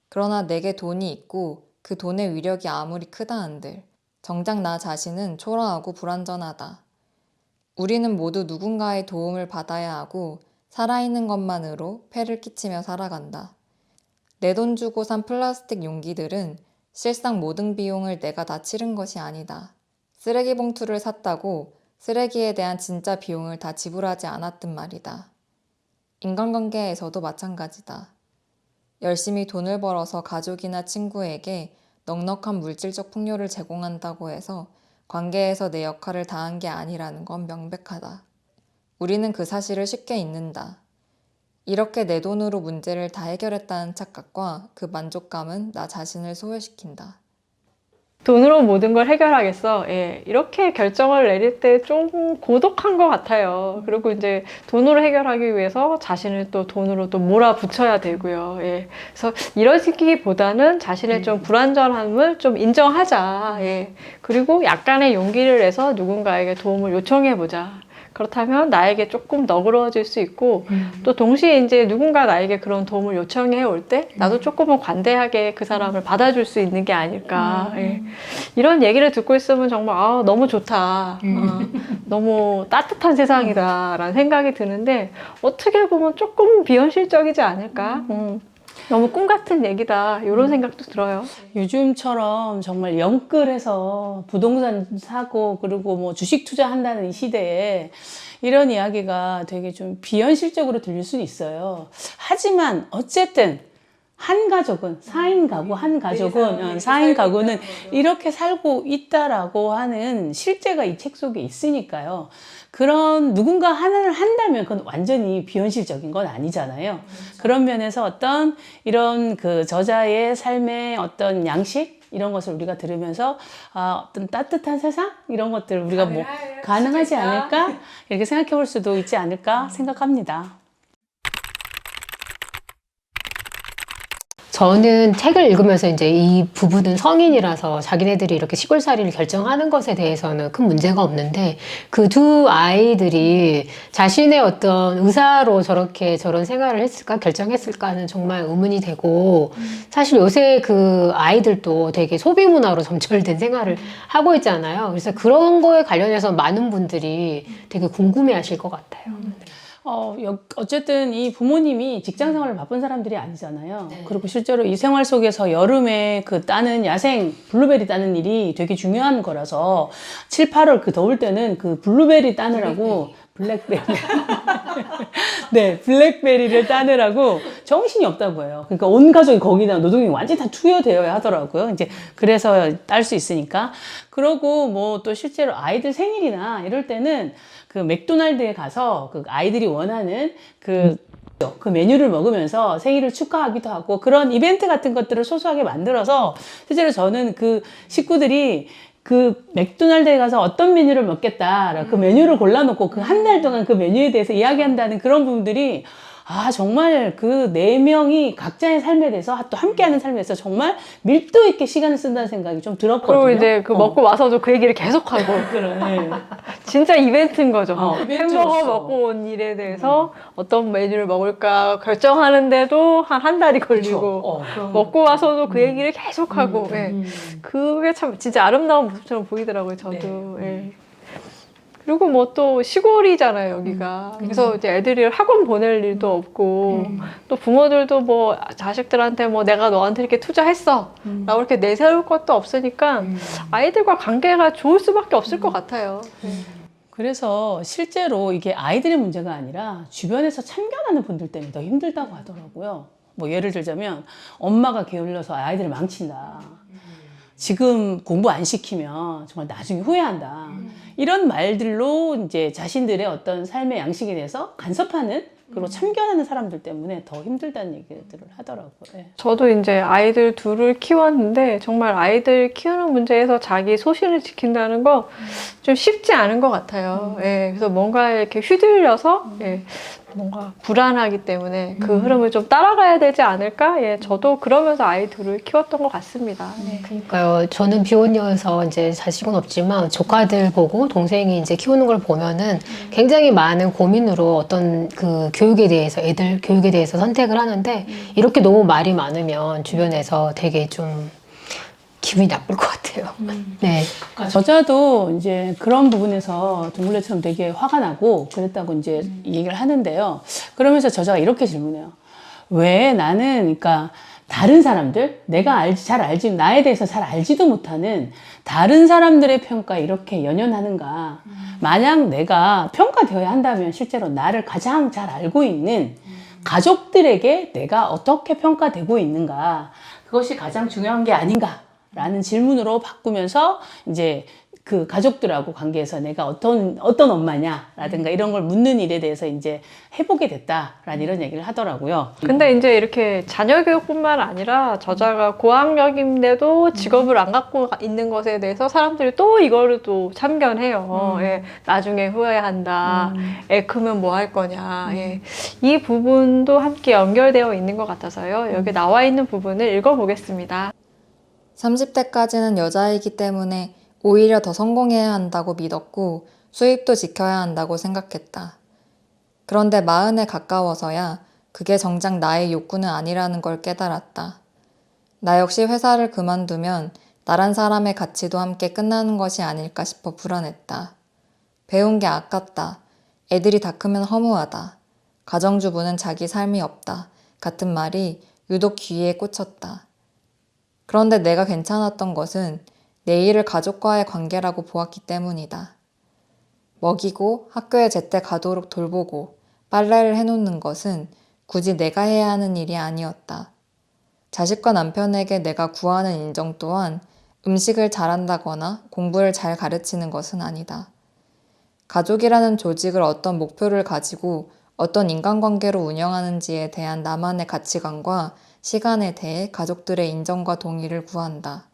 그러나 내게 돈이 있고 그 돈의 위력이 아무리 크다 한들 정작 나 자신은 초라하고 불완전하다. 우리는 모두 누군가의 도움을 받아야 하고 살아있는 것만으로 폐를 끼치며 살아간다. 내 돈 주고 산 플라스틱 용기들은 실상 모든 비용을 내가 다 치른 것이 아니다. 쓰레기 봉투를 샀다고 쓰레기에 대한 진짜 비용을 다 지불하지 않았단 말이다. 인간관계에서도 마찬가지다. 열심히 돈을 벌어서 가족이나 친구에게 넉넉한 물질적 풍요를 제공한다고 해서 관계에서 내 역할을 다한 게 아니라는 건 명백하다. 우리는 그 사실을 쉽게 잊는다. 이렇게 내 돈으로 문제를 다 해결했다는 착각과 그 만족감은 나 자신을 소외시킨다. 돈으로 모든 걸 해결하겠어. 예, 이렇게 결정을 내릴 때 좀 고독한 것 같아요. 그리고 이제 돈으로 해결하기 위해서 자신을 또 돈으로 또 몰아붙여야 되고요. 예, 그래서 이러기보다는 자신의 좀 불완전함을 좀 인정하자. 예, 그리고 약간의 용기를 내서 누군가에게 도움을 요청해보자. 그렇다면 나에게 조금 너그러워질 수 있고 또 동시에 이제 누군가 나에게 그런 도움을 요청해 올 때 나도 조금은 관대하게 그 사람을 받아줄 수 있는 게 아닐까. 예. 이런 얘기를 듣고 있으면 정말 너무 좋다. 너무 따뜻한 세상이다라는 생각이 드는데 어떻게 보면 조금 비현실적이지 않을까. 너무 꿈 같은 얘기다. 이런 생각도 들어요. 요즘처럼 정말 영끌해서 부동산 사고 그리고 뭐 주식 투자한다는 이 시대에 이런 이야기가 되게 좀 비현실적으로 들릴 수는 있어요. 하지만 어쨌든 한 가족은 4인 가구 한 가족은 4인 가구는 이렇게 살고 있다라고 하는 실제가 이 책 속에 있으니까요. 그런 누군가 하나를 한다면 그건 완전히 비현실적인 건 아니잖아요. 그런 면에서 어떤 이런 그 저자의 삶의 어떤 양식 이런 것을 우리가 들으면서 어떤 따뜻한 세상 이런 것들 우리가 뭐 가능하지 않을까 이렇게 생각해 볼 수도 있지 않을까 생각합니다. 저는 책을 읽으면서 이제 이 부부는 성인이라서 자기네들이 이렇게 시골살이를 결정하는 것에 대해서는 큰 문제가 없는데 그 두 아이들이 자신의 어떤 의사로 저렇게 저런 생활을 했을까 결정했을까는 정말 의문이 되고 사실 요새 그 아이들도 되게 소비 문화로 점철된 생활을 하고 있잖아요. 그래서 그런 거에 관련해서 많은 분들이 되게 궁금해 하실 것 같아요. 어쨌든 이 부모님이 직장 생활을 바쁜 사람들이 아니잖아요. 그리고 실제로 이 생활 속에서 여름에 그 따는 야생 블루베리 따는 일이 되게 중요한 거라서 7, 8월 그 더울 때는 그 블루베리 따느라고 블랙베리. 네, 블랙베리를 따느라고 정신이 없다고 해요. 그러니까 온 가족이 거기다 노동이 완전히 다 투여되어야 하더라고요. 이제 그래서 딸 수 있으니까. 그러고 뭐 또 실제로 아이들 생일이나 이럴 때는 그 맥도날드에 가서 그 아이들이 원하는 그 메뉴를 먹으면서 생일을 축하하기도 하고 그런 이벤트 같은 것들을 소소하게 만들어서 실제로 저는 그 식구들이 그 맥도날드에 가서 어떤 메뉴를 먹겠다 그 메뉴를 골라놓고 그 한 달 동안 그 메뉴에 대해서 이야기한다는 그런 부분들이 정말 그 4명이 각자의 삶에 대해서 또 함께하는 삶에 대해서 정말 밀도 있게 시간을 쓴다는 생각이 좀 들었거든요. 그리고 이제 그 먹고 와서도 그 얘기를 계속하고 네. 진짜 이벤트인 거죠. 이벤트였어. 햄버거 먹고 온 일에 대해서 어떤 메뉴를 먹을까 결정하는데도 한 달이 걸리고 먹고 와서도 그 얘기를 계속하고 예. 그게 참 진짜 아름다운 모습처럼 보이더라고요. 저도. 예. 그리고 뭐 또 시골이잖아요, 여기가. 그래서 이제 애들이 학원 보낼 일도 없고, 또 부모들도 뭐 자식들한테 뭐 내가 너한테 이렇게 투자했어. 라고 이렇게 내세울 것도 없으니까 아이들과 관계가 좋을 수밖에 없을 것 같아요. 그래서 실제로 이게 아이들의 문제가 아니라 주변에서 참견하는 분들 때문에 더 힘들다고 하더라고요. 뭐 예를 들자면 엄마가 게을러서 아이들을 망친다. 지금 공부 안 시키면 정말 나중에 후회한다. 이런 말들로 이제 자신들의 어떤 삶의 양식에 대해서 간섭하는 그리고 참견하는 사람들 때문에 더 힘들다는 얘기들을 하더라고요. 예. 저도 이제 아이들 둘을 키웠는데 정말 아이들 키우는 문제에서 자기 소신을 지킨다는 거 좀 쉽지 않은 것 같아요. 예, 그래서 뭔가 이렇게 휘둘려서 예, 뭔가 불안하기 때문에 그 흐름을 좀 따라가야 되지 않을까? 예, 저도 그러면서 아이 둘을 키웠던 것 같습니다. 예. 그러니까요. 저는 비혼녀여서 이제 자식은 없지만 조카들 보고 동생이 이제 키우는 걸 보면은 굉장히 많은 고민으로 어떤 그 교육에 대해서 애들 교육에 대해서 선택을 하는데 이렇게 너무 말이 많으면 주변에서 되게 좀 기분이 나쁠 것 같아요. 네. 저자도 이제 그런 부분에서 둥글레처럼 되게 화가 나고 그랬다고 이제 얘기를 하는데요. 그러면서 저자가 이렇게 질문해요. 왜 나는, 그러니까 다른 사람들, 내가 잘 알지, 나에 대해서 잘 알지도 못하는 다른 사람들의 평가에 이렇게 연연하는가. 만약 내가 평가되어야 한다면 실제로 나를 가장 잘 알고 있는 가족들에게 내가 어떻게 평가되고 있는가. 그것이 가장 중요한 게 아닌가. 라는 질문으로 바꾸면서 이제 그 가족들하고 관계에서 내가 어떤 엄마냐라든가 이런 걸 묻는 일에 대해서 이제 해보게 됐다라는 이런 얘기를 하더라고요. 근데 이제 이렇게 자녀 교육뿐만 아니라 저자가 고학력인데도 직업을 안 갖고 있는 것에 대해서 사람들이 또 이거를 또 참견해요. 예, 나중에 후회한다. 애 크면 뭐 할 거냐. 예. 이 부분도 함께 연결되어 있는 것 같아서요. 여기 나와 있는 부분을 읽어보겠습니다. 30대까지는 여자이기 때문에 오히려 더 성공해야 한다고 믿었고 수입도 지켜야 한다고 생각했다. 그런데 40에 가까워서야 그게 정작 나의 욕구는 아니라는 걸 깨달았다. 나 역시 회사를 그만두면 나란 사람의 가치도 함께 끝나는 것이 아닐까 싶어 불안했다. 배운 게 아깝다. 애들이 다 크면 허무하다. 가정주부는 자기 삶이 없다. 같은 말이 유독 귀에 꽂혔다. 그런데 내가 괜찮았던 것은 내 일을 가족과의 관계라고 보았기 때문이다. 먹이고 학교에 제때 가도록 돌보고 빨래를 해놓는 것은 굳이 내가 해야 하는 일이 아니었다. 자식과 남편에게 내가 구하는 인정 또한 음식을 잘한다거나 공부를 잘 가르치는 것은 아니다. 가족이라는 조직을 어떤 목표를 가지고 어떤 인간관계로 운영하는지에 대한 나만의 가치관과 시간에 대해 가족들의 인정과 동의를 구한다.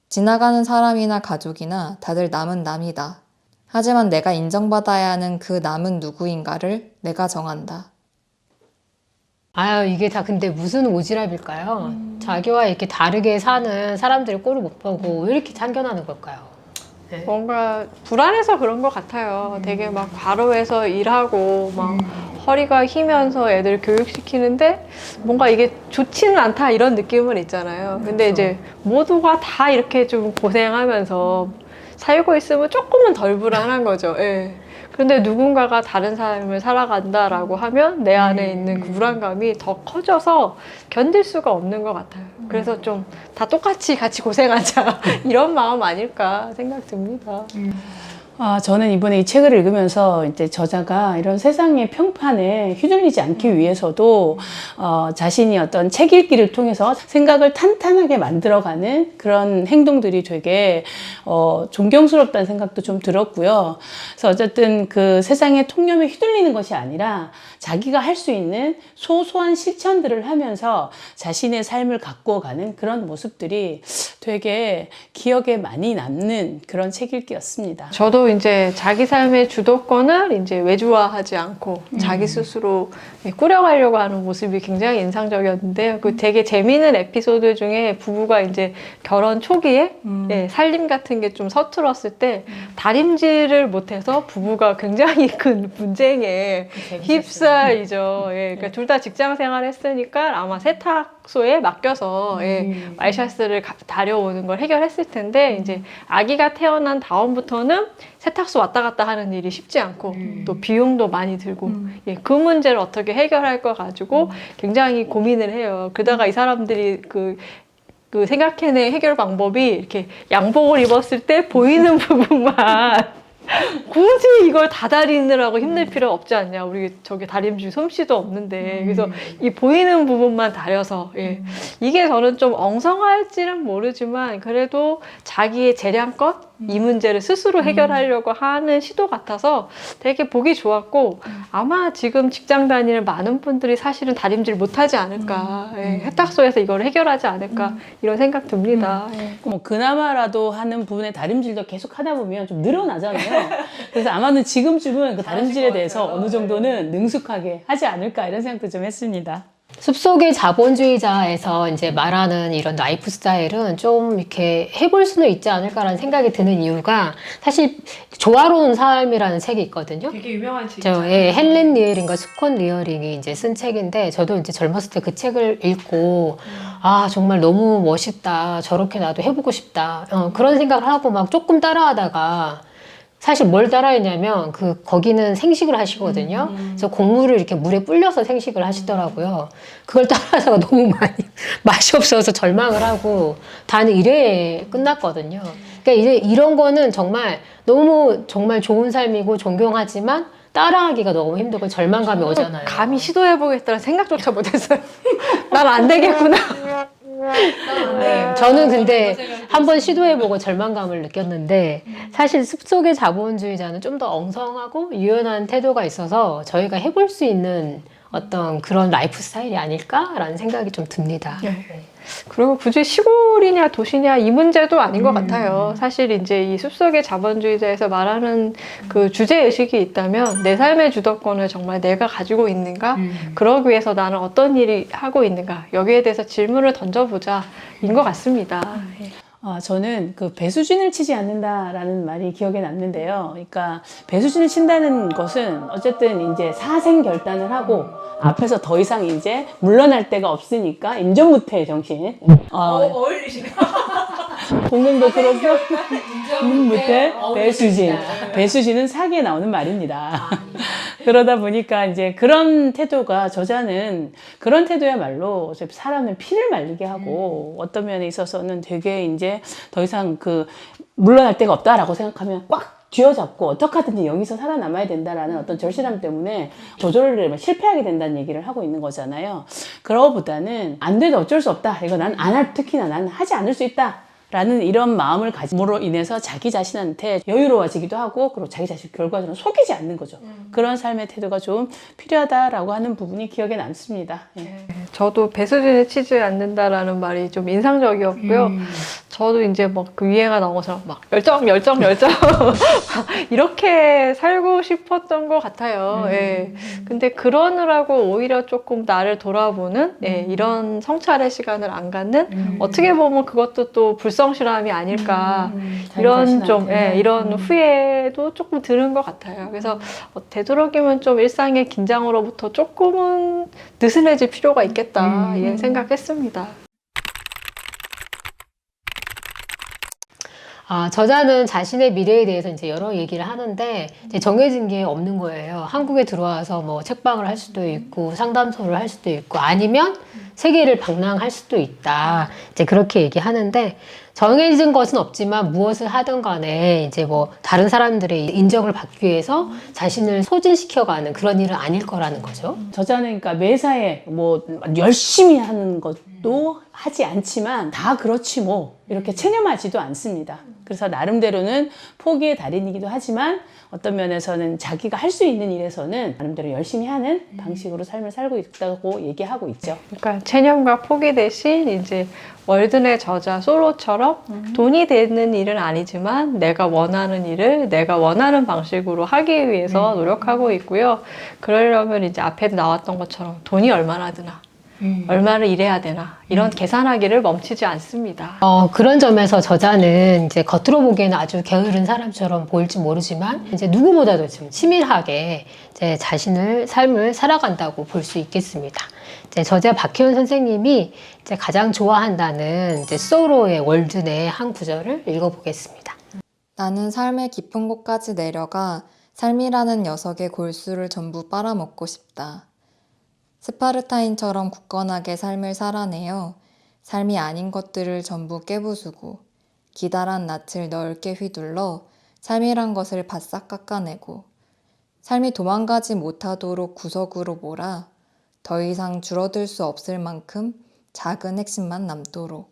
지나가는 사람이나 가족이나 다들 남은 남이다. 하지만 내가 인정받아야 하는 그 남은 누구인가를 내가 정한다. 아유, 이게 다 근데 무슨 오지랖일까요? 자기와 이렇게 다르게 사는 사람들의 꼴을 못 보고 왜 이렇게 참견하는 걸까요? 네. 뭔가 불안해서 그런 것 같아요. 되게 막 과로해서 일하고 막 허리가 휘면서 애들 교육시키는데 뭔가 이게 좋지는 않다 이런 느낌은 있잖아요. 근데 이제 모두가 다 이렇게 좀 고생하면서 살고 있으면 조금은 덜 불안한 거죠. 예. 그런데 누군가가 다른 삶을 살아간다라고 하면 내 안에 있는 그 불안감이 더 커져서 견딜 수가 없는 것 같아요. 그래서 좀 다 똑같이 같이 고생하자 이런 마음 아닐까 생각 듭니다. 저는 이번에 이 책을 읽으면서 이제 저자가 이런 세상의 평판에 휘둘리지 않기 위해서도 자신이 어떤 책 읽기를 통해서 생각을 탄탄하게 만들어가는 그런 행동들이 되게 존경스럽다는 생각도 좀 들었고요. 그래서 어쨌든 그 세상의 통념에 휘둘리는 것이 아니라 자기가 할 수 있는 소소한 실천들을 하면서 자신의 삶을 가꾸어가는 그런 모습들이 되게 기억에 많이 남는 그런 책 읽기였습니다. 저도 이제 자기 삶의 주도권을 이제 외주화하지 않고 자기 스스로 꾸려가려고 하는 모습이 굉장히 인상적이었는데요. 그 되게 재미있는 에피소드 중에 부부가 이제 결혼 초기에 살림 같은 게 좀 서툴었을 때 다림질을 못해서 부부가 굉장히 큰 분쟁에 휩싸이죠. 그러니까 둘 다 직장 생활 했으니까 아마 세탁소에 맡겨서 말샤스를 다려오는 걸 해결했을 텐데 이제 아기가 태어난 다음부터는 세탁소 왔다 갔다 하는 일이 쉽지 않고 또 비용도 많이 들고 그 문제를 어떻게 해결할 거 가지고 굉장히 고민을 해요. 그러다가 이 사람들이 그 생각해낸 해결 방법이 이렇게 양복을 입었을 때 보이는 부분만 굳이 이걸 다 다리느라고 힘들 필요 없지 않냐. 우리 저기 다림질 솜씨도 없는데. 그래서 이 보이는 부분만 다려서 이게 저는 좀 엉성할지는 모르지만 그래도 자기의 재량껏 이 문제를 스스로 해결하려고 하는 시도 같아서 되게 보기 좋았고 아마 지금 직장 다니는 많은 분들이 사실은 다림질 못하지 않을까 예, 세탁소에서 이걸 해결하지 않을까 이런 생각 듭니다. 예. 뭐 그나마라도 하는 부분에 다림질도 계속 하다 보면 좀 늘어나잖아요. 그래서 아마는 지금쯤은 그 다림질에 대해서 어느 정도는 능숙하게 하지 않을까 이런 생각도 좀 했습니다. 숲속의 자본주의자에서 이제 말하는 이런 라이프 스타일은 좀 이렇게 해볼 수는 있지 않을까라는 생각이 드는 이유가 사실 조화로운 삶이라는 책이 있거든요. 되게 유명한 책 헬렌 리얼인가 스콘 리얼링이 이제 쓴 책인데 저도 이제 젊었을 때 그 책을 읽고 아 정말 너무 멋있다 저렇게 나도 해보고 싶다 그런 생각을 하고 막 조금 따라하다가 사실 뭘 따라했냐면 거기는 생식을 하시거든요. 그래서 곡물을 이렇게 물에 불려서 생식을 하시더라고요. 그걸 따라하다가 너무 많이 맛이 없어서 절망을 하고 단 1회에 끝났거든요. 그러니까 이제 이런 거는 정말 너무 정말 좋은 삶이고 존경하지만 따라하기가 너무 힘들고 절망감이 오잖아요. 감히 시도해보겠다는 생각조차 못했어요. 난 안 되겠구나. 저는 근데 한번 시도해보고 절망감을 느꼈는데 사실 숲속의 자본주의자는 좀 더 엉성하고 유연한 태도가 있어서 저희가 해볼 수 있는 어떤 그런 라이프 스타일이 아닐까라는 생각이 좀 듭니다. 네. 그리고 굳이 시골이냐 도시냐 이 문제도 아닌 것 같아요. 사실 이제 이 숲속의 자본주의자에서 말하는 그 주제의식이 있다면 내 삶의 주도권을 정말 내가 가지고 있는가? 그러기 위해서 나는 어떤 일을 하고 있는가? 여기에 대해서 질문을 던져보자 인 것 같습니다. 저는 그 배수진을 치지 않는다라는 말이 기억에 남는데요. 그러니까 배수진을 친다는 것은 어쨌든 이제 사생 결단을 하고 앞에서 더 이상 이제 물러날 데가 없으니까 임전무태 정신. 어울리시네요. 공공도 그렇고 임전무태 배수진. 배수진은 사기에 나오는 말입니다. 그러다 보니까 이제 그런 태도가 저자는 그런 태도야말로 사람을 피를 말리게 하고 어떤 면에 있어서는 되게 이제 더 이상 물러날 데가 없다라고 생각하면 꽉 쥐어잡고 어떻게 하든지 여기서 살아남아야 된다라는 어떤 절실함 때문에 조절을 실패하게 된다는 얘기를 하고 있는 거잖아요. 그러보다는 안 돼도 어쩔 수 없다. 이거 난 안 할, 특히나 나는 하지 않을 수 있다. 라는 이런 마음을 가짐으로 인해서 자기 자신한테 여유로워지기도 하고 그리고 자기 자신 결과적으로 속이지 않는 거죠. 그런 삶의 태도가 좀 필요하다라고 하는 부분이 기억에 남습니다. 예. 저도 배수진을 치지 않는다라는 말이 좀 인상적이었고요. 저도 이제 막 그 유행어 나온 것처럼 막 열정 이렇게 살고 싶었던 것 같아요. 예. 근데 그러느라고 오히려 조금 나를 돌아보는 예, 이런 성찰의 시간을 안 갖는 어떻게 보면 그것도 또 불성실함이 아닐까 이런 좀 예, 이런 후회도 조금 드는 것 같아요. 그래서 되도록이면 좀 일상의 긴장으로부터 조금은 느슨해질 필요가 있겠다 예, 생각했습니다. 저자는 자신의 미래에 대해서 이제 여러 얘기를 하는데 이제 정해진 게 없는 거예요. 한국에 들어와서 뭐 책방을 할 수도 있고 상담소를 할 수도 있고 아니면 세계를 방랑할 수도 있다. 이제 그렇게 얘기하는데 정해진 것은 없지만 무엇을 하든 간에 이제 뭐 다른 사람들의 인정을 받기 위해서 자신을 소진시켜가는 그런 일은 아닐 거라는 거죠. 저자는 그러니까 매사에 뭐 열심히 하는 것도 하지 않지만 다 그렇지 뭐 이렇게 체념하지도 않습니다. 그래서 나름대로는 포기의 달인이기도 하지만 어떤 면에서는 자기가 할 수 있는 일에서는 나름대로 열심히 하는 방식으로 삶을 살고 있다고 얘기하고 있죠. 그러니까 체념과 포기 대신 이제 월든의 저자 솔로처럼 돈이 되는 일은 아니지만 내가 원하는 일을 내가 원하는 방식으로 하기 위해서 노력하고 있고요. 그러려면 이제 앞에도 나왔던 것처럼 돈이 얼마나 드나 얼마를 일해야 되나 이런 계산하기를 멈추지 않습니다. 그런 점에서 저자는 이제 겉으로 보기에는 아주 게으른 사람처럼 보일지 모르지만 이제 누구보다도 좀 치밀하게 이제 자신을 삶을 살아간다고 볼 수 있겠습니다. 이제 저자 박혜원 선생님이 이제 가장 좋아한다는 이제 소로의 월든의 한 구절을 읽어보겠습니다. 나는 삶의 깊은 곳까지 내려가 삶이라는 녀석의 골수를 전부 빨아먹고 싶다. 스파르타인처럼 굳건하게 삶을 살아내어 삶이 아닌 것들을 전부 깨부수고 기다란 낯을 넓게 휘둘러 삶이란 것을 바싹 깎아내고 삶이 도망가지 못하도록 구석으로 몰아 더 이상 줄어들 수 없을 만큼 작은 핵심만 남도록.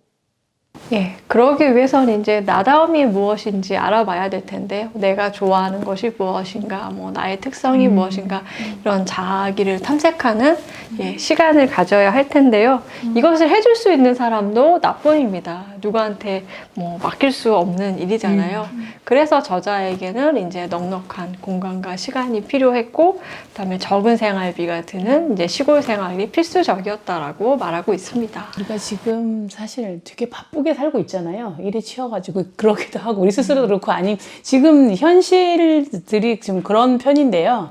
예, 그러기 위해서는 이제 나다움이 무엇인지 알아봐야 될 텐데, 내가 좋아하는 것이 무엇인가, 뭐 나의 특성이 무엇인가, 이런 자기를 탐색하는 예, 시간을 가져야 할 텐데요. 이것을 해줄 수 있는 사람도 나뿐입니다. 누구한테 뭐 맡길 수 없는 일이잖아요. 그래서 저자에게는 이제 넉넉한 공간과 시간이 필요했고, 그다음에 적은 생활비가 드는 이제 시골 생활이 필수적이었다라고 말하고 있습니다. 우리가 지금 사실 되게 바쁘게 살고 있잖아요. 일에 치여가지고 그러기도 하고 우리 스스로도 그렇고 아니 지금 현실들이 지금 그런 편인데요.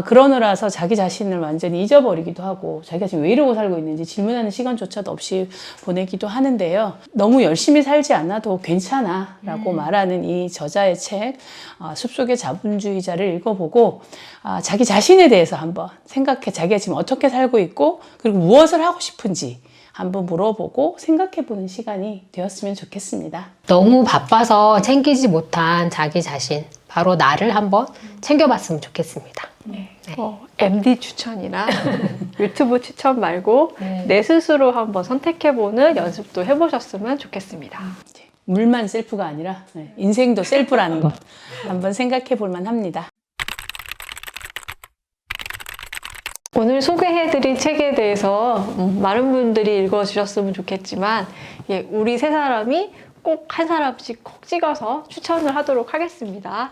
그러느라서 자기 자신을 완전히 잊어버리기도 하고 자기가 지금 왜 이러고 살고 있는지 질문하는 시간조차도 없이 보내기도 하는데요. 너무 열심히 살지 않아도 괜찮아 라고 말하는 이 저자의 책 숲속의 자본주의자를 읽어보고 자기 자신에 대해서 한번 생각해 자기가 지금 어떻게 살고 있고 그리고 무엇을 하고 싶은지 한번 물어보고 생각해보는 시간이 되었으면 좋겠습니다. 너무 바빠서 챙기지 못한 자기 자신, 바로 나를 한번 챙겨봤으면 좋겠습니다. MD 추천이나 유튜브 추천 말고 네. 내 스스로 한번 선택해보는 연습도 해보셨으면 좋겠습니다. 물만 셀프가 아니라 인생도 셀프라는 거 한번 생각해볼 만합니다. 오늘 소개해드린 책에 대해서 많은 분들이 읽어주셨으면 좋겠지만 예, 우리 세 사람이 꼭 한 사람씩 콕 찍어서 추천을 하도록 하겠습니다.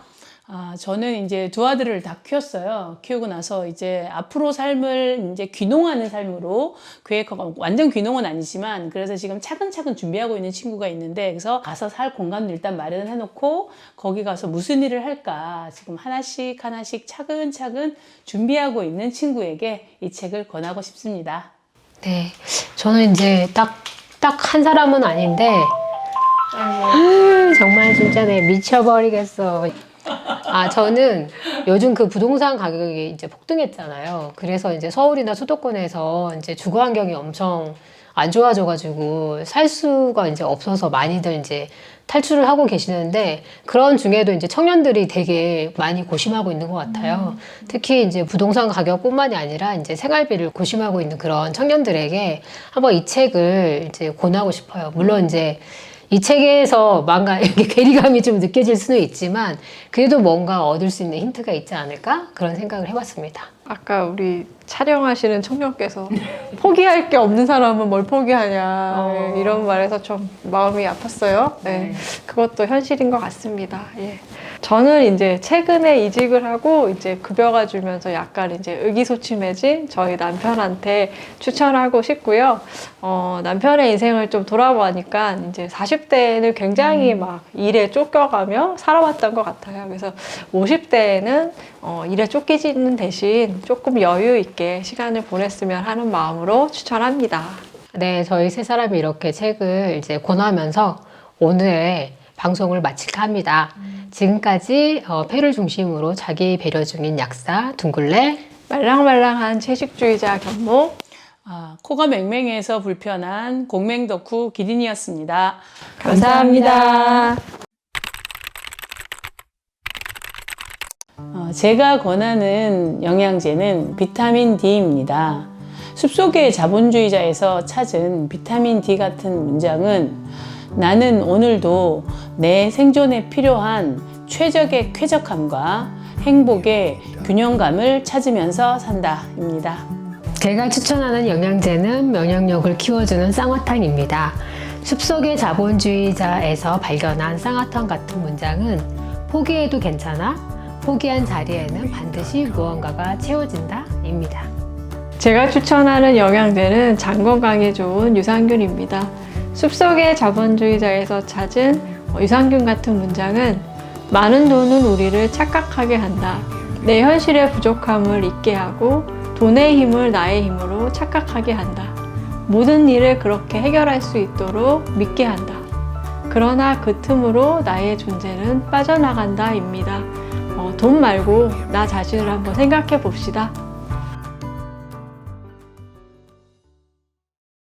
저는 이제 두 아들을 다 키웠어요. 키우고 나서 이제 앞으로 삶을 이제 귀농하는 삶으로 계획하고, 완전 귀농은 아니지만, 그래서 지금 차근차근 준비하고 있는 친구가 있는데, 그래서 가서 살 공간을 일단 마련을 해놓고, 거기 가서 무슨 일을 할까, 지금 하나씩 차근차근 준비하고 있는 친구에게 이 책을 권하고 싶습니다. 네, 저는 이제 딱 한 사람은 아닌데, 정말 진짜 미쳐버리겠어. 저는 요즘 그 부동산 가격이 이제 폭등했잖아요. 그래서 이제 서울이나 수도권에서 이제 주거 환경이 엄청 안 좋아져가지고 살 수가 이제 없어서 많이들 이제 탈출을 하고 계시는데, 그런 중에도 이제 청년들이 되게 많이 고심하고 있는 것 같아요. 특히 이제 부동산 가격뿐만이 아니라 이제 생활비를 고심하고 있는 그런 청년들에게 한번 이 책을 이제 권하고 싶어요. 물론 이제 이 책에서 뭔가 이렇게 괴리감이 좀 느껴질 수는 있지만 그래도 뭔가 얻을 수 있는 힌트가 있지 않을까? 그런 생각을 해봤습니다. 아까 우리 촬영하시는 청년께서 포기할 게 없는 사람은 뭘 포기하냐 이런 말에서 좀 마음이 아팠어요. 네. 그것도 현실인 것 같습니다. 예. 저는 이제 최근에 이직을 하고 이제 급여가 주면서 약간 이제 의기소침해진 저희 남편한테 추천하고 싶고요. 남편의 인생을 좀 돌아보니까 이제 40대에는 굉장히 막 일에 쫓겨가며 살아왔던 것 같아요. 그래서 50대에는 일에 쫓기지는 대신 조금 여유 있게 시간을 보냈으면 하는 마음으로 추천합니다. 네, 저희 세 사람이 이렇게 책을 이제 권하면서 오늘의 방송을 마칠까 합니다. 지금까지 폐를 중심으로 자기 배려 중인 약사 둥글레, 말랑말랑한 채식주의자 견목, 코가 맹맹해서 불편한 공맹 덕후 기린이었습니다. 감사합니다. 제가 권하는 영양제는 비타민 D입니다. 숲속의 자본주의자에서 찾은 비타민 D 같은 문장은 나는 오늘도 내 생존에 필요한 최적의 쾌적함과 행복의 균형감을 찾으면서 산다입니다. 제가 추천하는 영양제는 면역력을 키워주는 쌍화탕입니다. 숲속의 자본주의자에서 발견한 쌍화탕 같은 문장은 포기해도 괜찮아, 포기한 자리에는 반드시 무언가가 채워진다 입니다. 제가 추천하는 영양제는 장 건강에 좋은 유산균입니다. 숲속의 자본주의자에서 찾은 유산균 같은 문장은 많은 돈은 우리를 착각하게 한다. 내 현실의 부족함을 잊게 하고 돈의 힘을 나의 힘으로 착각하게 한다. 모든 일을 그렇게 해결할 수 있도록 믿게 한다. 그러나 그 틈으로 나의 존재는 빠져나간다 입니다. 돈 말고 나 자신을 한번 생각해 봅시다.